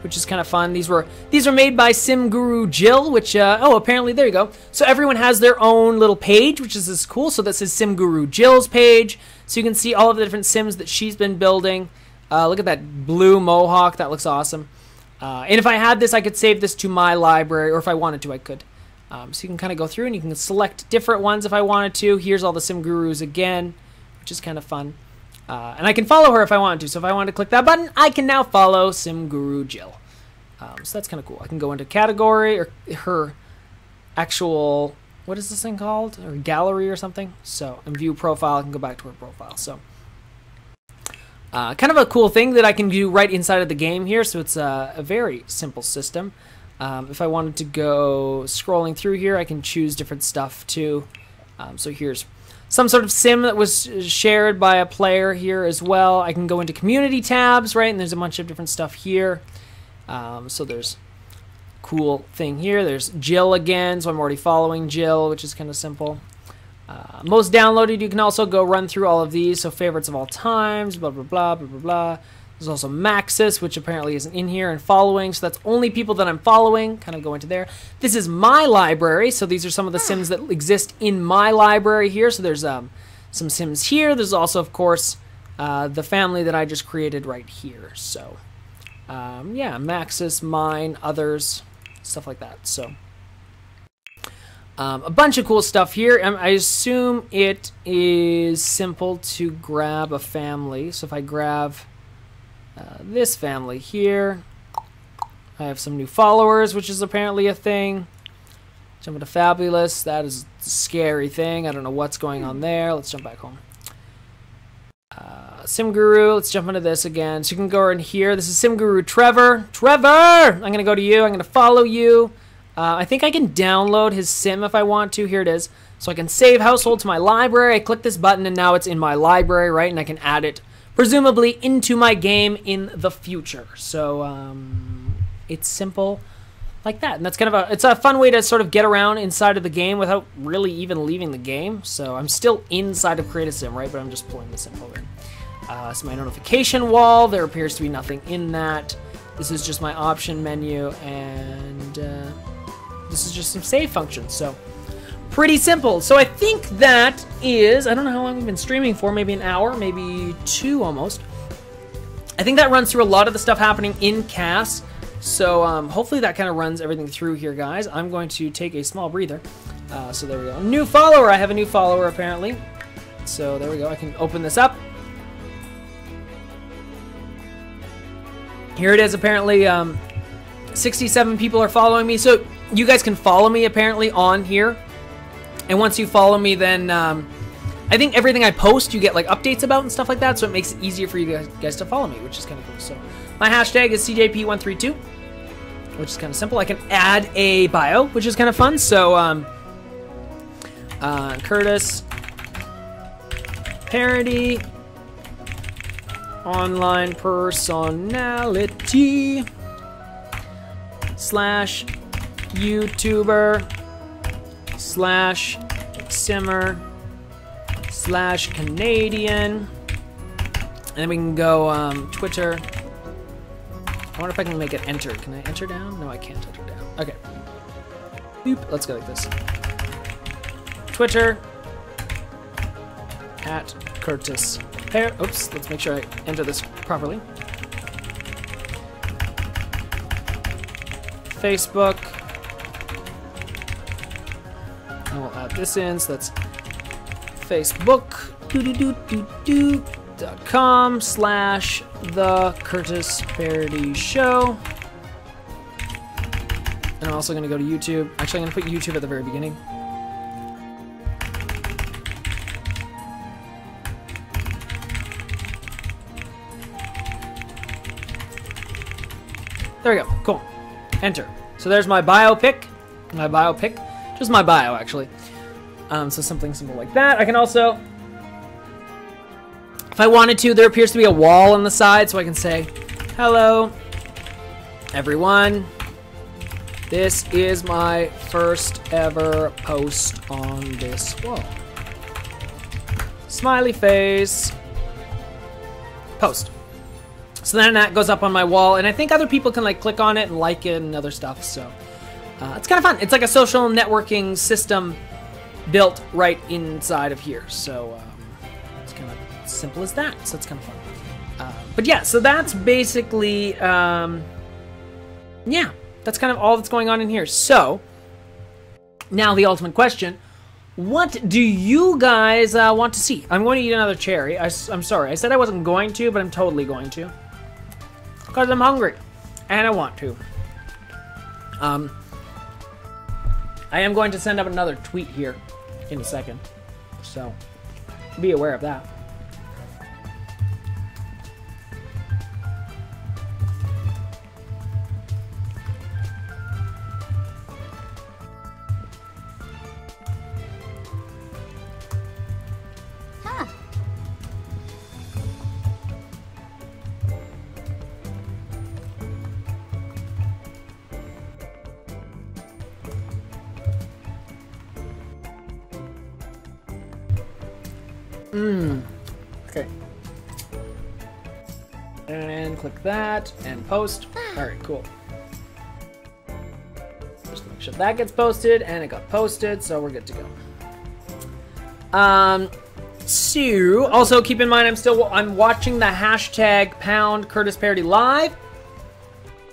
which is kind of fun. These were made by Sim Guru Jill, which oh, apparently there you go. So everyone has their own little page, which is cool. So this is Sim Guru Jill's page, so you can see all of the different Sims that she's been building. Look at that blue mohawk, that looks awesome. And if I had this, I could save this to my library, or if I wanted to, I could. So you can kind of go through and you can select different ones if I wanted to. Here's all the Sim Gurus again, which is kind of fun. And I can follow her if I wanted to. So if I wanted to click that button, I can now follow Sim Guru Jill. So that's kind of cool. I can go into category or her actual, what is this thing called? Or gallery or something. So in view profile, I can go back to her profile. So kind of a cool thing that I can do right inside of the game here. So it's a very simple system. If I wanted to go scrolling through here, I can choose different stuff too. So here's some sort of sim that was shared by a player here as well. I can go into community tabs, right? And there's a bunch of different stuff here. So there's cool thing here. There's Jill again, so I'm already following Jill, which is kind of simple. Most downloaded, you can also go run through all of these. So favorites of all times, blah, blah, blah, blah, blah, blah. There's also Maxis, which apparently isn't in here, and following, so that's only people that I'm following. Kind of go into there. This is my library, so these are some of the Sims that exist in my library here. So there's some Sims here. There's also, of course, the family that I just created right here. So, yeah, Maxis, mine, others, stuff like that. So, a bunch of cool stuff here. I assume it is simple to grab a family. So if I grab this family here, I have some new followers, which is apparently a thing. Jump into Fabulous. That is a scary thing. I don't know what's going on there. Let's jump back home. Sim Guru. Let's jump into this again. So you can go in here. This is Sim Guru Trevor. Trevor! I'm going to go to you. I'm going to follow you. I think I can download his sim if I want to. Here it is. So I can save household to my library. I click this button and now it's in my library, right? And I can add it presumably into my game in the future. So it's simple like that. And that's kind of it's a fun way to sort of get around inside of the game without really even leaving the game. So I'm still inside of Create a Sim, right? But I'm just pulling the sim over. So my notification wall, there appears to be nothing in that. This is just my option menu, and this is just some save functions. So pretty simple. So I think that is, I don't know how long we've been streaming for, maybe an hour, maybe 2 almost. I think that runs through a lot of the stuff happening in CAS. So hopefully that kind of runs everything through here, guys. I'm going to take a small breather. So there we go. New follower. I have a new follower apparently. So there we go. I can open this up. Here it is. Apparently 67 people are following me. So you guys can follow me apparently on here. And once you follow me, then I think everything I post you get like updates about and stuff like that. So it makes it easier for you guys to follow me, which is kind of cool. So my hashtag is CJP132, which is kind of simple. I can add a bio, which is kind of fun. So Curtis Parody, online personality / YouTuber / simmer / Canadian, and then we can go Twitter. I wonder if I can make it enter. Can I enter down? No, I can't enter down. Okay. Boop. Let's go like this. Twitter at Curtis Pear. Oops. Let's make sure I enter this properly. Facebook. And we'll add this in. So that's Facebook.com / The Curtis Parody Show. And I'm also going to go to YouTube. Actually, I'm going to put YouTube at the very beginning. There we go. Cool. Enter. So there's my bio pic. Just my bio, actually. So something simple like that. I can also, if I wanted to, there appears to be a wall on the side, so I can say, hello, everyone. This is my first ever post on this wall. Smiley face. Post. So then that goes up on my wall, and I think other people can like click on it and like it and other stuff. So it's kind of fun. It's like a social networking system built right inside of here. So it's kind of simple as that. So it's kind of fun. But yeah, so that's basically, yeah, that's kind of all that's going on in here. So now the ultimate question. What do you guys want to see? I'm going to eat another cherry. I'm sorry. I said I wasn't going to, but I'm totally going to. Because I'm hungry. And I want to. I am going to send up another tweet here in a second. So, be aware of that. Okay. And click that and post. Alright, cool. Just make sure that gets posted, and it got posted, so we're good to go. So also keep in mind I'm watching the hashtag pound Curtis Parody live.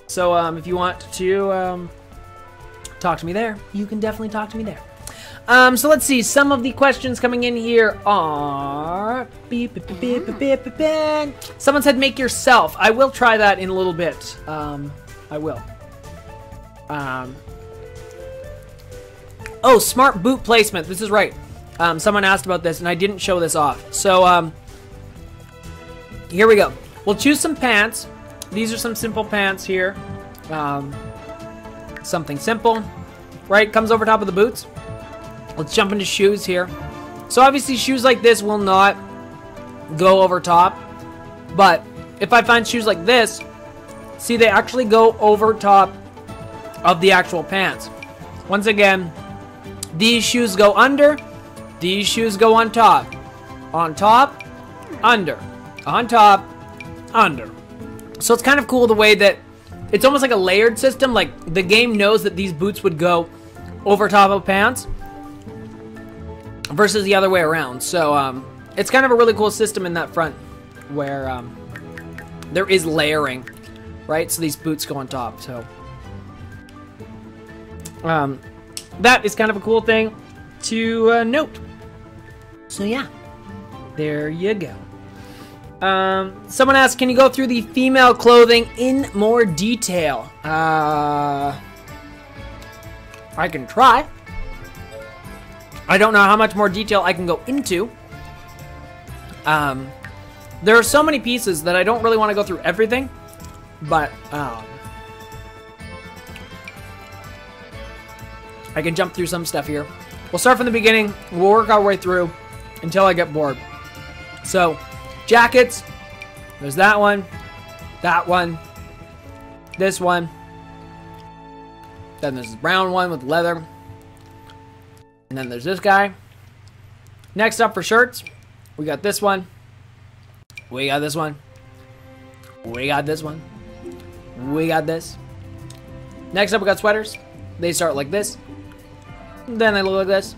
So if you want to talk to me there, you can definitely talk to me there. So let's see. Some of the questions coming in here are... Someone said make yourself. I will try that in a little bit. I will. Oh, smart boot placement. This is right. Someone asked about this, and I didn't show this off. So, here we go. We'll choose some pants. These are some simple pants here. Something simple. Right? Comes over top of the boots. Let's jump into shoes here. So obviously shoes like this will not go over top. But if I find shoes like this, see, they actually go over top of the actual pants. Once again, these shoes go under. These shoes go on top. On top, under. On top, under. So it's kind of cool the way that it's almost like a layered system. Like the game knows that these boots would go over top of pants versus the other way around. So it's kind of a really cool system in that front where there is layering, right? So these boots go on top. So that is kind of a cool thing to note. So yeah, there you go. Someone asked, can you go through the female clothing in more detail? I can try. I don't know how much more detail I can go into. There are so many pieces that I don't really want to go through everything, but I can jump through some stuff here. We'll start from the beginning. We'll work our way through until I get bored. So, jackets. There's that one, this one. Then there's the brown one with leather. And then there's this guy. Next up for shirts, we got this one. We got this one. We got this one. We got this. Next up we got sweaters. They start like this. Then they look like this.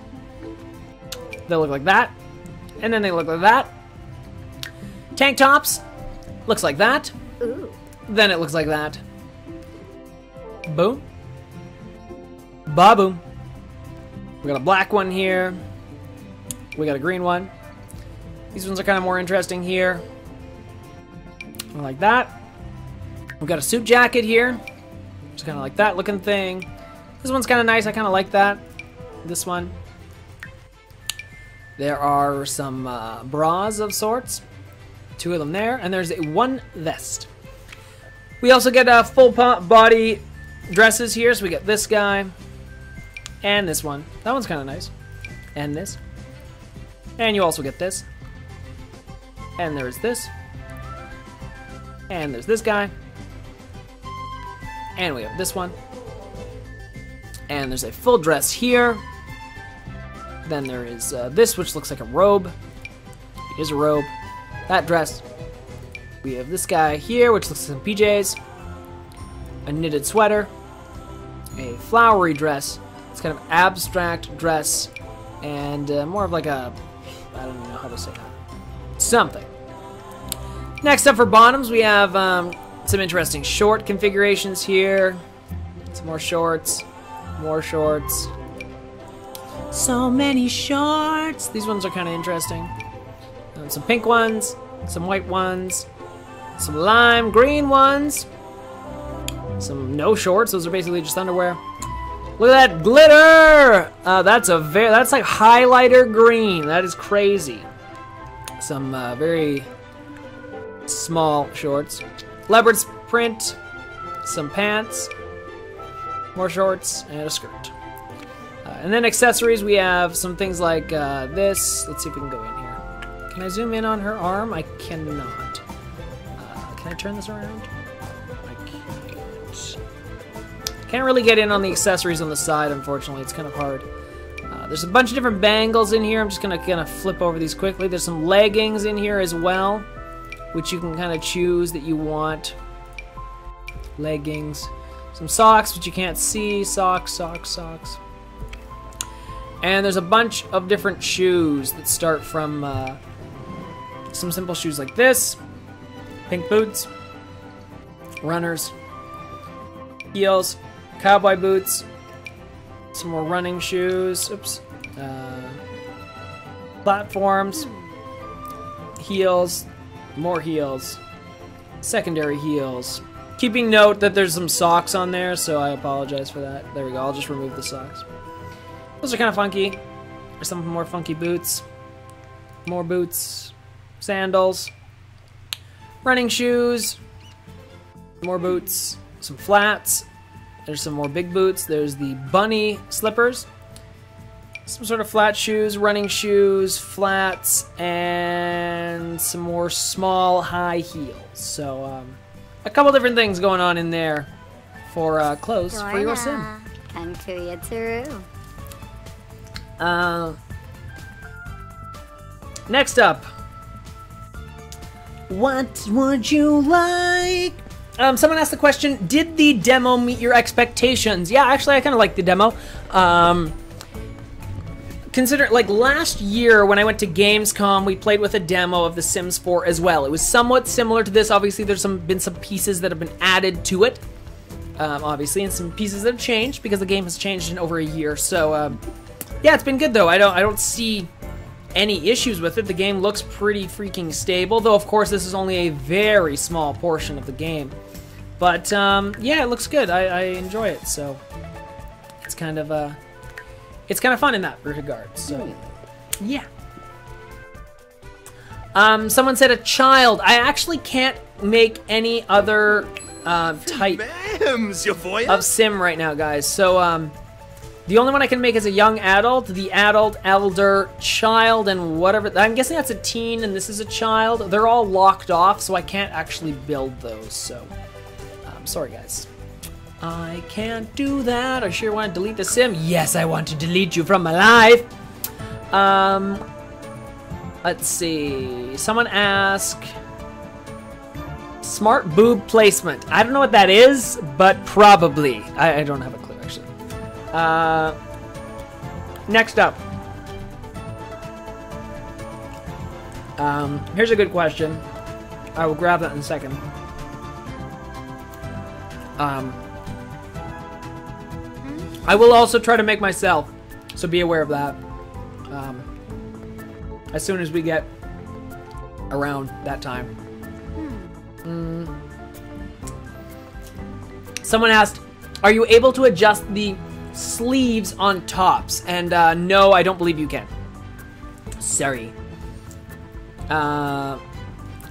They look like that. And then they look like that. Tank tops. Looks like that. Ooh. Then it looks like that. Boom. Ba-boom. We got a black one here. We got a green one. These ones are kind of more interesting here. Like that. We've got a suit jacket here. Just kind of like that looking thing. This one's kind of nice. I kind of like that. This one. There are some bras of sorts. Two of them there. And there's one vest. We also get full body dresses here. So we get this guy. And this one. That one's kind of nice. And this. And you also get this. And there's this. And there's this guy. And we have this one. And there's a full dress here. Then there is this, which looks like a robe. It is a robe. That dress. We have this guy here, which looks like some PJs, a knitted sweater, a flowery dress. It's kind of abstract dress, and more of like a, I don't know how to say that. Something. Next up for bottoms, we have some interesting short configurations here. Some more shorts. More shorts. So many shorts. These ones are kind of interesting. Some pink ones. Some white ones. Some lime green ones. Some no shorts. Those are basically just underwear. Look at that glitter! That's like highlighter green. That is crazy. Some very small shorts. Leopard's print. Some pants. More shorts and a skirt. And then accessories, we have some things like this. Let's see if we can go in here. Can I zoom in on her arm? I cannot. Can I turn this around? Can't really get in on the accessories on the side, unfortunately. It's kind of hard. There's a bunch of different bangles in here. I'm just going to kind of flip over these quickly. There's some leggings in here as well, which you can kind of choose that you want. Leggings. Some socks, which you can't see. Socks, socks, socks. And there's a bunch of different shoes that start from some simple shoes like this. Pink boots. Runners. Heels. Cowboy boots, some more running shoes, oops, platforms, heels, more heels, secondary heels. Keeping note that there's some socks on there, so I apologize for that. There we go, I'll just remove the socks. Those are kind of funky. There's some more funky boots, more boots, sandals, running shoes, more boots, some flats. There's some more big boots. There's the bunny slippers. Some sort of flat shoes, running shoes, flats, and some more small high heels. So a couple different things going on in there for clothes for your sim. Next up, what would you like? Someone asked the question, did the demo meet your expectations? Yeah, actually, I kind of liked the demo. Consider, like, last year when I went to Gamescom, we played with a demo of The Sims 4 as well. It was somewhat similar to this. Obviously, there's been some pieces that have been added to it, obviously, and some pieces that have changed because the game has changed in over a year. So, yeah, it's been good, though. I don't see any issues with it. The game looks pretty freaking stable, though, of course, this is only a very small portion of the game. But, yeah, it looks good. I enjoy it, so it's kind of fun in that regard, so, yeah. Someone said a child. I actually can't make any other type of sim right now, guys. So, the only one I can make is a young adult, the adult, elder, child, and whatever. I'm guessing that's a teen, and this is a child. They're all locked off, so I can't actually build those, so sorry, guys. I can't do that. I sure want to delete the sim. Yes, I want to delete you from my life. Let's see. Someone asked, smart boob placement. I don't know what that is, but probably. I don't have a clue, actually. Next up. Here's a good question. I will grab that in a second. I will also try to make myself, so be aware of that. As soon as we get around that time. Someone asked, are you able to adjust the sleeves on tops? And no, I don't believe you can. Sorry.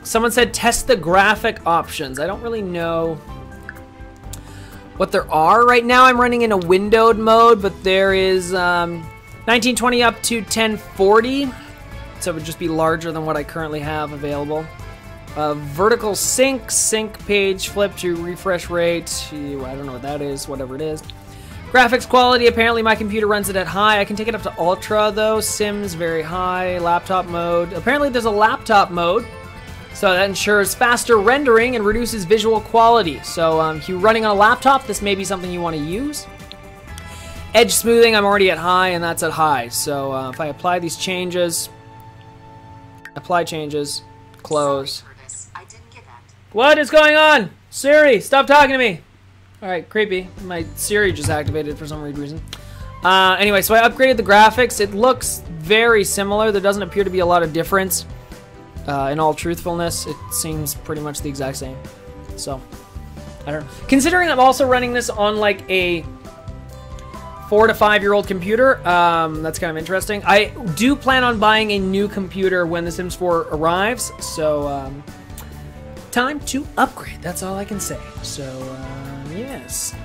Someone said test the graphic options. I don't really know what there are right now. I'm running in a windowed mode, but there is 1920 up to 1040, so it would just be larger than what I currently have available. Vertical sync page flip to refresh rate. I don't know what that is, whatever it is. Graphics quality, apparently my computer runs it at high. I can take it up to ultra though. Sims very high. Laptop mode. Apparently there's a laptop mode. So that ensures faster rendering and reduces visual quality. So if you're running on a laptop, this may be something you want to use. Edge smoothing, I'm already at high, and that's at high. So if I apply these changes, apply changes, close. I didn't get that. What is going on? Siri, stop talking to me. All right, creepy. My Siri just activated for some weird reason. Anyway, so I upgraded the graphics. It looks very similar. There doesn't appear to be a lot of difference. In all truthfulness, it seems pretty much the exact same. So, I don't know. Considering I'm also running this on like a 4 to 5 year old computer, that's kind of interesting. I do plan on buying a new computer when The Sims 4 arrives. So, time to upgrade. That's all I can say. So, yes.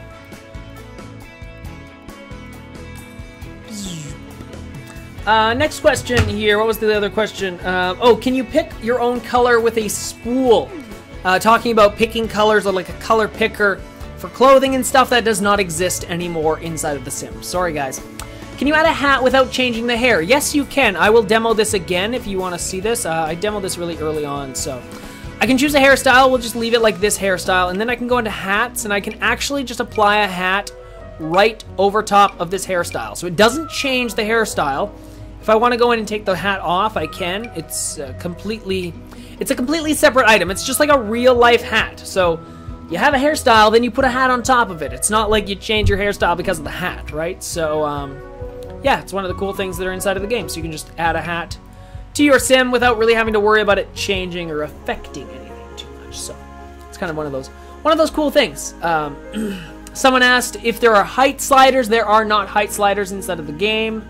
Next question here. What was the other question? Oh, can you pick your own color with a spool? Talking about picking colors or like a color picker for clothing and stuff that does not exist anymore inside of The Sims. Sorry, guys. Can you add a hat without changing the hair? Yes, you can. I will demo this again if you want to see this. I demoed this really early on, so I can choose a hairstyle. We'll just leave it like this hairstyle, and then I can go into hats, and I can actually just apply a hat right over top of this hairstyle. So it doesn't change the hairstyle. If I want to go in and take the hat off, I can. It's a completely separate item. It's just like a real life hat. So you have a hairstyle, then you put a hat on top of it. It's not like you change your hairstyle because of the hat, right? So yeah, it's one of the cool things that are inside of the game. So you can just add a hat to your sim without really having to worry about it changing or affecting anything too much. So it's kind of one of those cool things. Someone asked if there are height sliders. There are not height sliders inside of the game.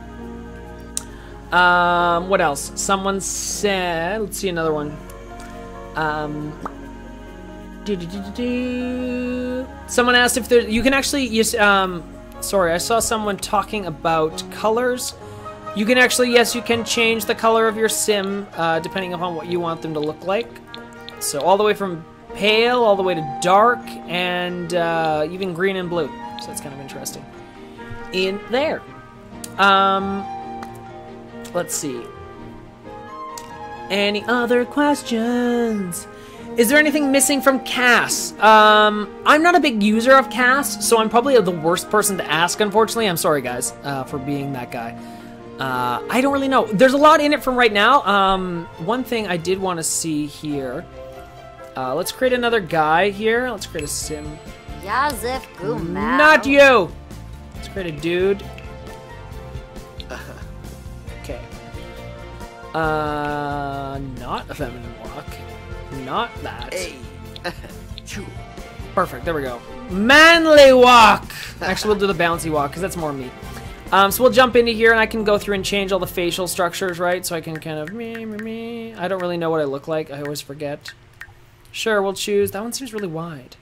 What else? Someone said, let's see another one. Someone asked if there, you can actually use, sorry, I saw someone talking about colors. You can actually, yes, you can change the color of your sim, depending upon what you want them to look like. So all the way from pale, all the way to dark, and, even green and blue. So that's kind of interesting. In there. Let's see. Any other questions? Is there anything missing from CAS? I'm not a big user of CAS, so I'm probably the worst person to ask, unfortunately. I'm sorry, guys, for being that guy. I don't really know. There's a lot in it from right now. One thing I did want to see here. Let's create another guy here. Let's create a sim. Yazif Gumau. Not you! Let's create a dude. Okay. Not a feminine walk. Not that. Hey. Perfect, there we go. Manly walk! Actually, we'll do the bouncy walk, because that's more me. So we'll jump into here, and I can go through and change all the facial structures, right? So I can kind of me. I don't really know what I look like. I always forget. Sure, we'll choose. That one seems really wide.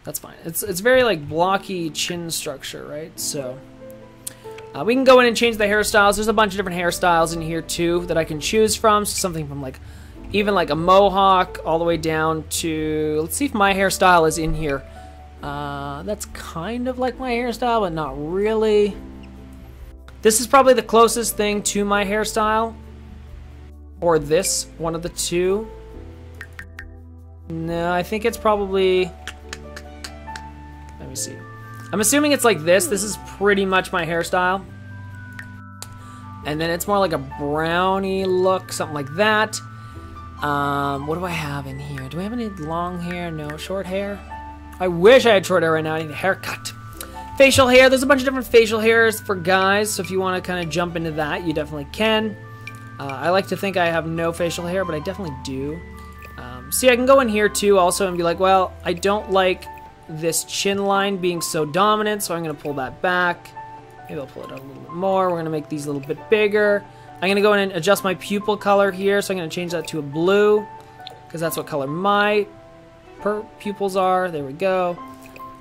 That's fine. It's very, like, blocky chin structure, right? So we can go in and change the hairstyles. There's a bunch of different hairstyles in here, too, that I can choose from. So something from, like, even, like, a mohawk all the way down to... Let's see if my hairstyle is in here. That's kind of like my hairstyle, but not really. This is probably the closest thing to my hairstyle. Or this, one of the two. No, I think it's probably... Let me see. I'm assuming it's like this. This is pretty much my hairstyle. And then it's more like a brownie look, something like that. What do I have in here? Do I have any long hair? No. Short hair? I wish I had short hair right now. I need a haircut. Facial hair. There's a bunch of different facial hairs for guys, so if you want to kind of jump into that, you definitely can. I like to think I have no facial hair, but I definitely do. See, I can go in here too also and be like, well, I don't like this chin line being so dominant, so I'm going to pull that back. Maybe I'll pull it out a little bit more. We're going to make these a little bit bigger. I'm going to go in and adjust my pupil color here, so I'm going to change that to a blue, because that's what color my pupils are. There we go.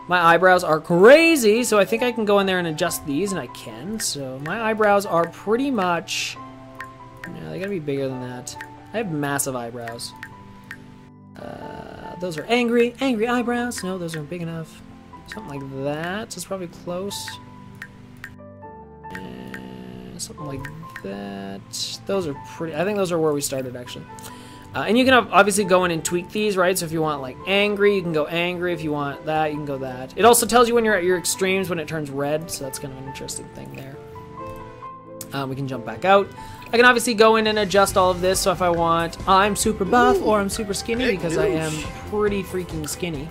My eyebrows are crazy, so I think I can go in there and adjust these, and I can. So my eyebrows are pretty much... No, they got to be bigger than that. I have massive eyebrows. Those are angry eyebrows. No, those aren't big enough. Something like that. So it's probably close. Something like that. Those are pretty... I think those are where we started, actually. And you can obviously go in and tweak these, right? So if you want like angry, you can go angry. If you want that, you can go that. It also tells you when you're at your extremes when it turns red, so that's kind of an interesting thing there. We can jump back out. I can obviously go in and adjust all of this, so if I want, I'm super buff or I'm super skinny, because I am pretty freaking skinny.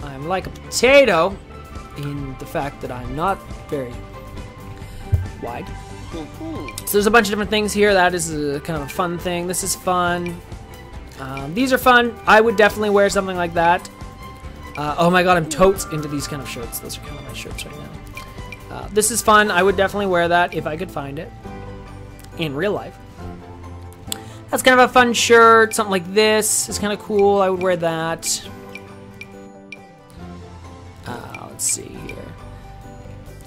I'm like a potato in the fact that I'm not very wide. So there's a bunch of different things here. That is a kind of a fun thing. This is fun. These are fun. I would definitely wear something like that. Oh my god, I'm totes into these kind of shirts. Those are kind of my shirts right now. This is fun. I would definitely wear that if I could find it in real life. That's kind of a fun shirt. Something like this is kind of cool. I would wear that. Let's see here.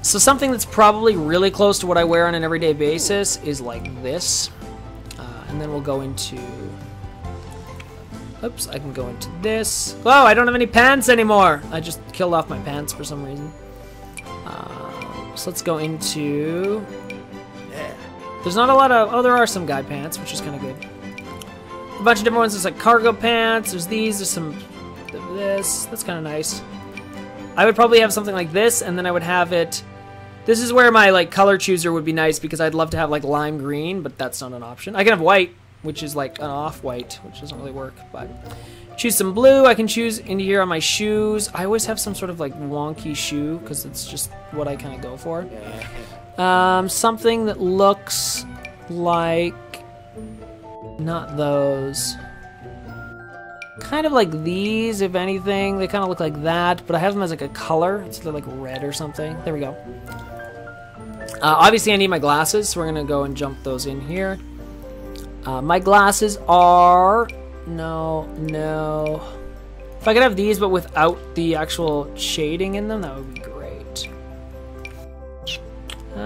So something that's probably really close to what I wear on an everyday basis is like this. And then we'll go into... Oops, I can go into this. Oh, I don't have any pants anymore. I just killed off my pants for some reason. So let's go into... There's not a lot of... Oh, there are some guy pants, which is kind of good. A bunch of different ones. There's like cargo pants. There's these. There's some... This. That's kind of nice. I would probably have something like this, and then I would have it... This is where my like color chooser would be nice, because I'd love to have like lime green, but that's not an option. I can have white, which is like an off-white, which doesn't really work, but... Choose some blue. I can choose into here on my shoes. I always have some sort of like wonky shoe, because it's just what I kind of go for. Something that looks like... Not those. Kind of like these, if anything. They kind of look like that, but I have them as like a color. It's like red or something. There we go. Obviously, I need my glasses, so we're going to go and jump those in here. My glasses are... No. If I could have these, but without the actual shading in them, that would be great.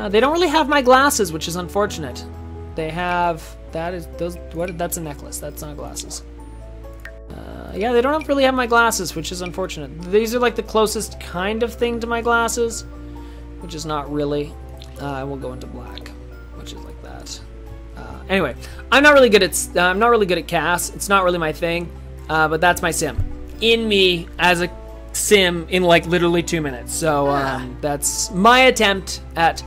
They don't really have my glasses, which is unfortunate. They have... That is... those. What? That's a necklace. That's not glasses. Yeah, they don't really have my glasses, which is unfortunate. These are like the closest kind of thing to my glasses, which is not really. And we'll go into black, which is like that. Anyway, I'm not really good at CAS. It's not really my thing, but that's my sim. In me as a sim in like literally 2 minutes. So that's my attempt at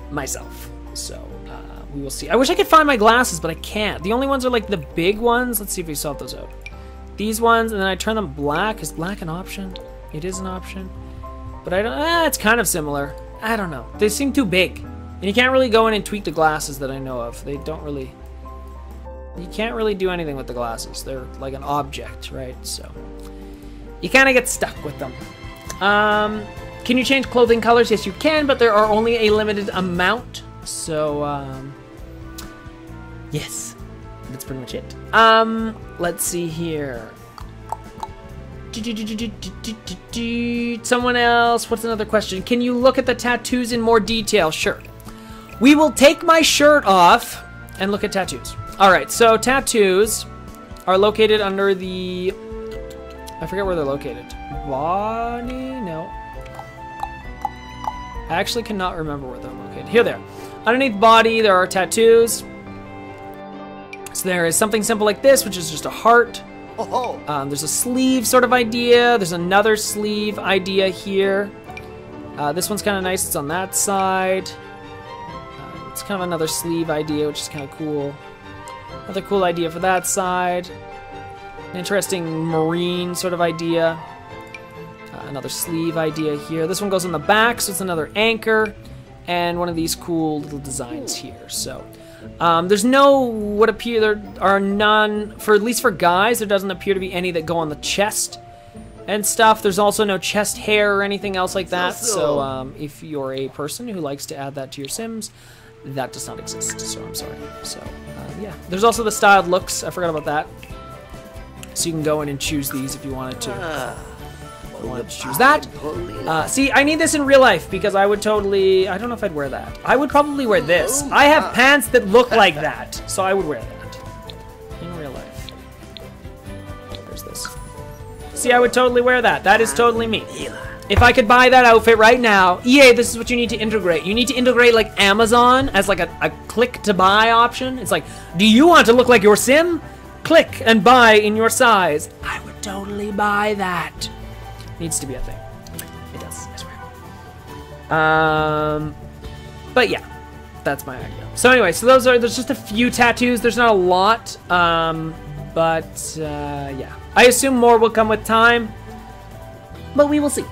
myself. So we will see. I wish I could find my glasses, but I can't. The only ones are like the big ones. Let's see if we sort those out. These ones, and then I turn them black. Is black an option? It is an option. But I don't... it's kind of similar. I don't know. They seem too big. And you can't really go in and tweak the glasses that I know of. They don't really... You can't really do anything with the glasses. They're like an object, right? So... You kind of get stuck with them. Can you change clothing colors? Yes, you can, but there are only a limited amount. So, yes. That's pretty much it. Let's see here. Someone else. What's another question? Can you look at the tattoos in more detail? Sure. We will take my shirt off and look at tattoos. All right. So tattoos are located under the... I forget where they're located. Body? No. I actually cannot remember where they're located. Here they are. Underneath body, there are tattoos. So there is something simple like this, which is just a heart. There's a sleeve sort of idea. There's another sleeve idea here. This one's kind of nice. It's on that side. It's kind of another sleeve idea, which is kind of cool. Another cool idea for that side. An interesting marine sort of idea. Another sleeve idea here. This one goes on the back, so it's another anchor. And one of these cool little designs here. So... there's no, there are none, for at least for guys, there doesn't appear to be any that go on the chest and stuff. There's also no chest hair or anything else like that. So if you're a person who likes to add that to your Sims, that does not exist. So I'm sorry. So yeah, there's also the styled looks. I forgot about that. So you can go in and choose these if you wanted to. I wanted to choose that. See, I need this in real life because I would totally... I don't know if I'd wear that. I would probably wear this. I have pants that look like that, so I would wear that in real life. There's this. See, I would totally wear that. That is totally me. if I could buy that outfit right now, EA, this is what you need to integrate. You need to integrate like Amazon as like a click to buy option. It's like, do you want to look like your sim? Click and buy in your size. I would totally buy that. Needs to be a thing. It does, I swear. But yeah, that's my idea. So anyway, so there's just a few tattoos. There's not a lot, but yeah. I assume more will come with time, but we will see.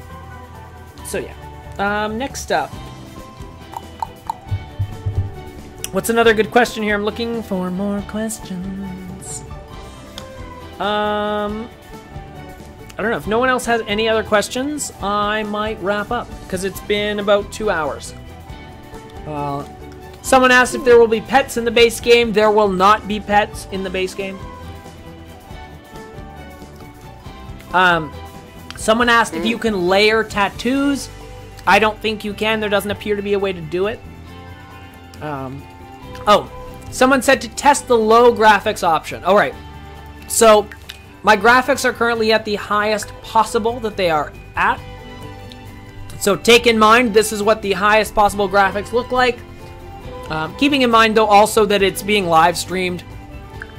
So yeah, next up. What's another good question here? I'm looking for more questions. I don't know. If no one else has any other questions, I might wrap up because it's been about 2 hours. Someone asked if there will be pets in the base game. There will not be pets in the base game. Someone asked if you can layer tattoos. I don't think you can. There doesn't appear to be a way to do it. Oh, someone said to test the low graphics option. All right. So my graphics are currently at the highest possible that they are at. So take in mind, this is what the highest possible graphics look like. Keeping in mind, though, also that it's being live streamed.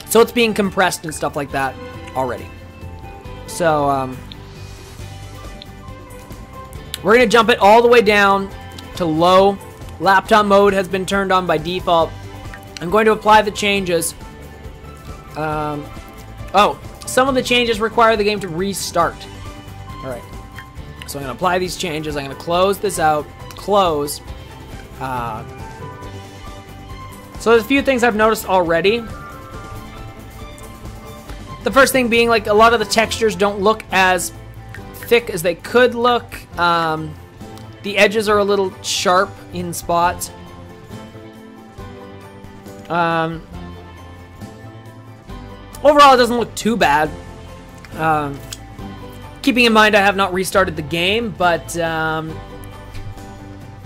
So it's being compressed and stuff like that already. So, we're going to jump it all the way down to low. Laptop mode has been turned on by default. I'm going to apply the changes. Oh, some of the changes require the game to restart. All right. So I'm going to apply these changes. I'm going to close this out. Close. So there's a few things I've noticed already. The first thing being, like, a lot of the textures don't look as thick as they could look. The edges are a little sharp in spots. Overall, it doesn't look too bad. Keeping in mind I have not restarted the game, but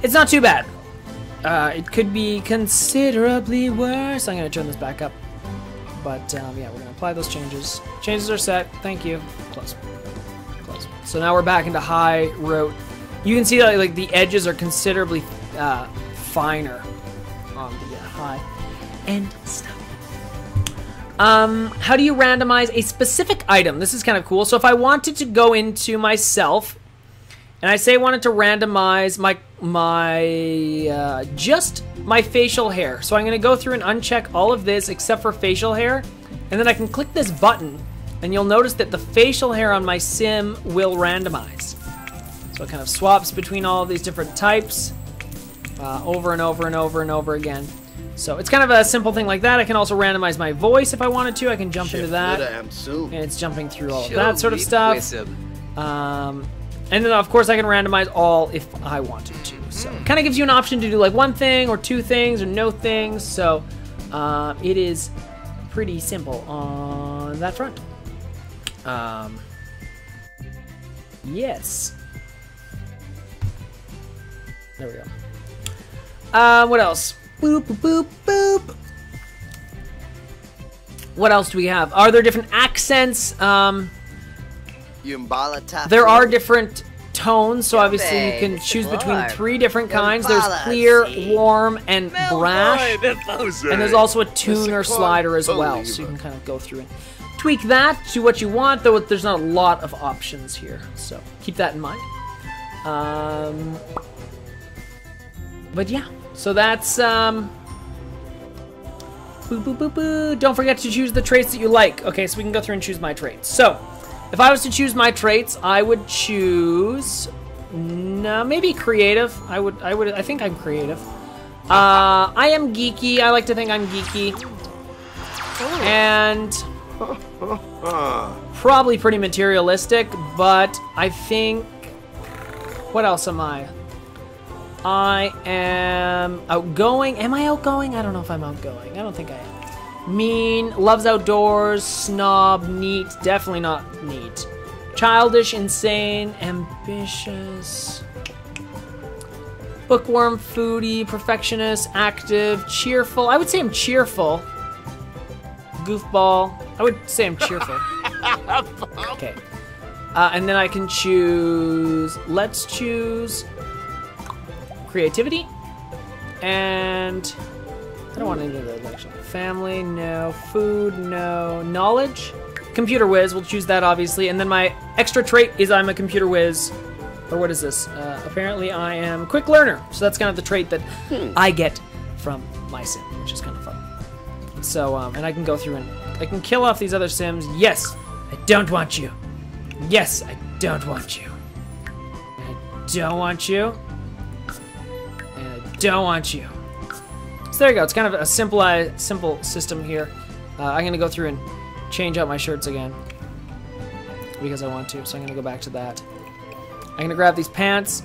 it's not too bad. It could be considerably worse. I'm going to turn this back up. But yeah, we're going to apply those changes. Changes are set. Thank you. Close. Close. So now we're back into high rote. You can see that like the edges are considerably finer on the high end stuff. How do you randomize a specific item? This is kind of cool. So if I wanted to go into myself, and I say I wanted to randomize just my facial hair. So I'm going to go through and uncheck all of this except for facial hair, and then I can click this button, and you'll notice that the facial hair on my sim will randomize. So it kind of swaps between all of these different types over and over and over and over again. So it's kind of a simple thing like that. I can also randomize my voice if I wanted to. I can jump into that. And it's jumping through all of that sort of stuff. And then, of course, I can randomize all if I wanted to. So it kind of gives you an option to do like one thing or two things or no things. So it is pretty simple on that front. Yes. There we go. What else? Boop, boop, boop, boop. What else do we have? Are there different accents? There are different tones, so obviously you can choose between 3 different kinds. There's clear, warm, and brash. And there's also a tuner slider as well, so you can kind of go through and tweak that to what you want, though there's not a lot of options here, so keep that in mind. But yeah, so that's boop, boop, boop, boop. Don't forget to choose the traits that you like. Okay, so we can go through and choose my traits. So if I was to choose my traits, I would choose maybe creative. I think I'm creative. I am geeky. I like to think I'm geeky. And probably pretty materialistic, but I think, what else am I? I am outgoing. Am I outgoing? I don't know if I'm outgoing. I don't think I am. Mean, loves outdoors, snob, neat, definitely not neat. Childish, insane, ambitious. Bookworm, foodie, perfectionist, active, cheerful. I would say I'm cheerful. Goofball. I would say I'm cheerful. Okay. And then I can choose, let's choose creativity. And I don't want any of those actually. Family, no. Food, no. Knowledge, computer whiz, we'll choose that obviously. And then my extra trait is I'm a computer whiz. Or what is this? Apparently I am a quick learner. So that's kind of the trait that I get from my sim, which is kind of fun. So, and I can go through and I can kill off these other sims. Yes, I don't want you. Yes, I don't want you. I don't want you. And I don't want you. So there you go. It's kind of a simple system here. I'm going to go through and change out my shirts again because I want to. So I'm going to go back to that. I'm going to grab these pants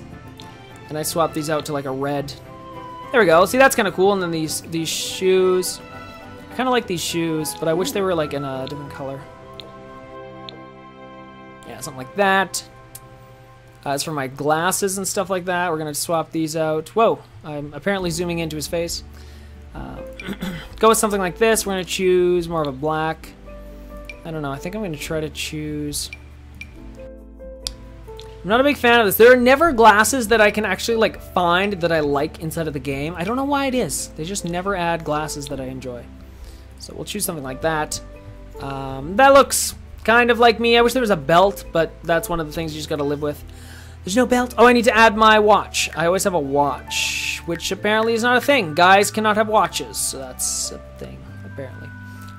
and I swap these out to like a red. There we go. See, that's kind of cool. And then these shoes. I kind of like these shoes, but I wish they were like in a different color. Yeah, something like that. As for my glasses and stuff like that, we're going to swap these out. Whoa, I'm apparently zooming into his face. Go with something like this. We're going to choose more of a black. I don't know. I think I'm going to try to choose... I'm not a big fan of this. There are never glasses that I can actually like find that I like inside of the game. I don't know why it is. They just never add glasses that I enjoy. So we'll choose something like that. That looks kind of like me. I wish there was a belt, but that's one of the things you just got to live with. There's no belt. Oh, I need to add my watch. I always have a watch, which apparently is not a thing. Guys cannot have watches, so that's a thing, apparently.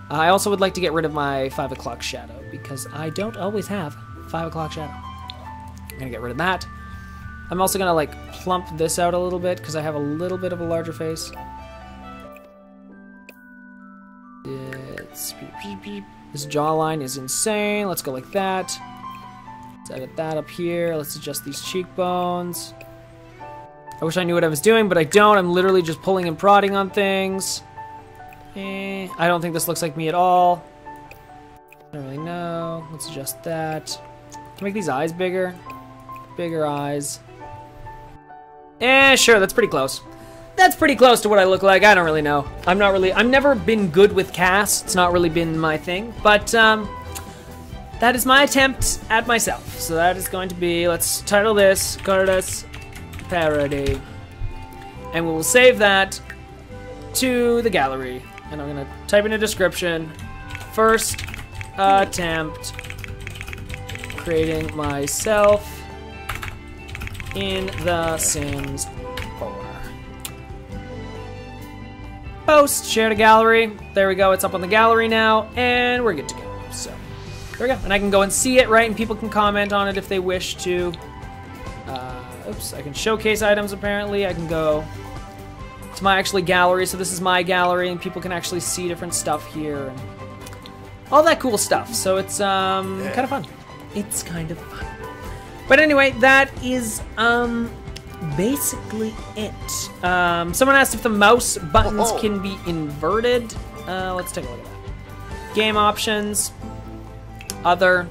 I also would like to get rid of my 5 o'clock shadow, because I don't always have 5 o'clock shadow. I'm going to get rid of that. I'm also going to, like, plump this out a little bit, because I have a little bit of a larger face. It's beep, beep, beep. This jawline is insane. Let's go like that. Let's edit that up here. Let's adjust these cheekbones. I wish I knew what I was doing, but I don't. I'm literally just pulling and prodding on things. I don't think this looks like me at all. I don't really know. Let's adjust that. Can I make these eyes bigger? Bigger eyes. Sure, that's pretty close. That's pretty close to what I look like. I don't really know. I've never been good with CAS. It's not really been my thing, but that is my attempt at myself. So that is going to be, let's title this Curtis Parody. And we will save that to the gallery. And I'm gonna type in a description. First attempt creating myself in The Sims 4. Post, share to gallery. There we go, it's up on the gallery now, and we're good to go. So, there we go. And I can go and see it, right? And people can comment on it if they wish to. Oops, I can showcase items apparently. I can go to my actually gallery, so this is my gallery, and people can actually see different stuff here. And all that cool stuff. So it's kind of fun. It's kind of fun. But anyway, that is basically it. Someone asked if the mouse buttons can be inverted. Let's take a look at that. Game options, other,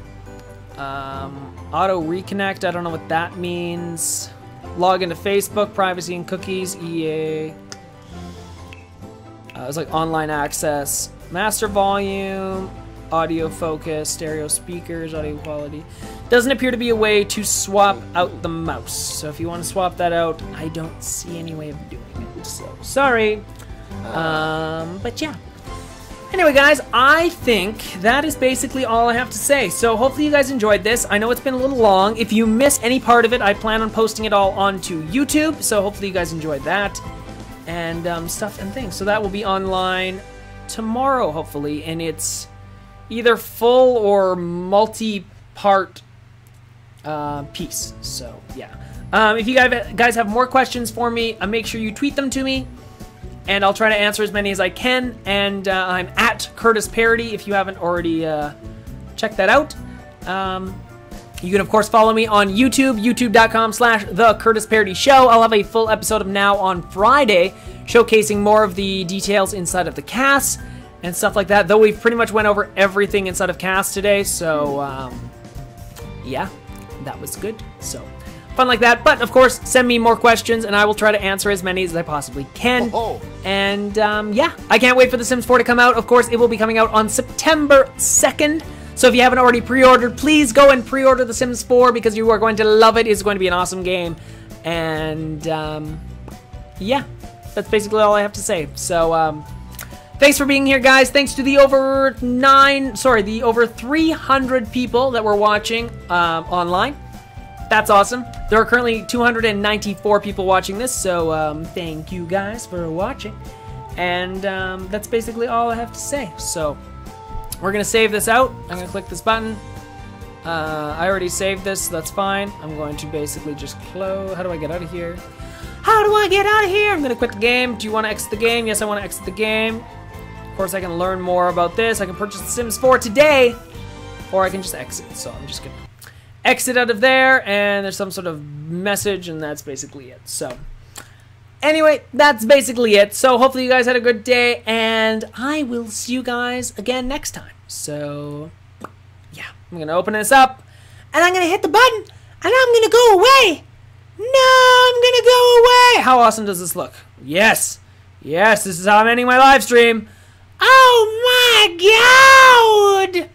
auto reconnect. I don't know what that means. Log into Facebook, privacy and cookies, EA. It's like online access, master volume, audio focus, stereo speakers, audio quality. Doesn't appear to be a way to swap out the mouse. So if you want to swap that out, I don't see any way of doing it. So sorry. But yeah. Anyway, guys, I think that is basically all I have to say. So hopefully you guys enjoyed this. I know it's been a little long. If you miss any part of it, I plan on posting it all onto YouTube. So hopefully you guys enjoyed that and stuff and things. So that will be online tomorrow, hopefully. And it's either full or multi-part piece. So yeah. If you guys have more questions for me, make sure you tweet them to me. And I'll try to answer as many as I can. And I'm at Curtis Parody if you haven't already checked that out. You can, of course, follow me on YouTube, youtube.com/The Curtis Parody Show. I'll have a full episode of Now on Friday, showcasing more of the details inside of the CAS and stuff like that. Though we've pretty much went over everything inside of CAS today. So, yeah, that was good. So... fun like that, but of course, send me more questions and I will try to answer as many as I possibly can. And yeah, I can't wait for The Sims 4 to come out. Of course, it will be coming out on September 2nd, So if you haven't already pre-ordered, please go and pre-order The Sims 4 because you are going to love it. It's going to be an awesome game. And yeah, that's basically all I have to say. So thanks for being here, guys. Thanks to the over 300 people that were watching online. That's awesome. There are currently 294 people watching this, so thank you guys for watching. And that's basically all I have to say. So we're going to save this out. I'm going to click this button. I already saved this, so that's fine. I'm going to basically just close. How do I get out of here? How do I get out of here? I'm going to quit the game. Do you want to exit the game? Yes, I want to exit the game. Of course, I can learn more about this. I can purchase The Sims 4 today, or I can just exit. So I'm just going to exit out of there, and there's some sort of message, and that's basically it. So anyway, that's basically it. So hopefully you guys had a good day, and I will see you guys again next time. So yeah, I'm going to open this up, and I'm going to hit the button, and I'm going to go away. No, I'm going to go away. How awesome does this look? Yes. Yes, this is how I'm ending my live stream. Oh my God!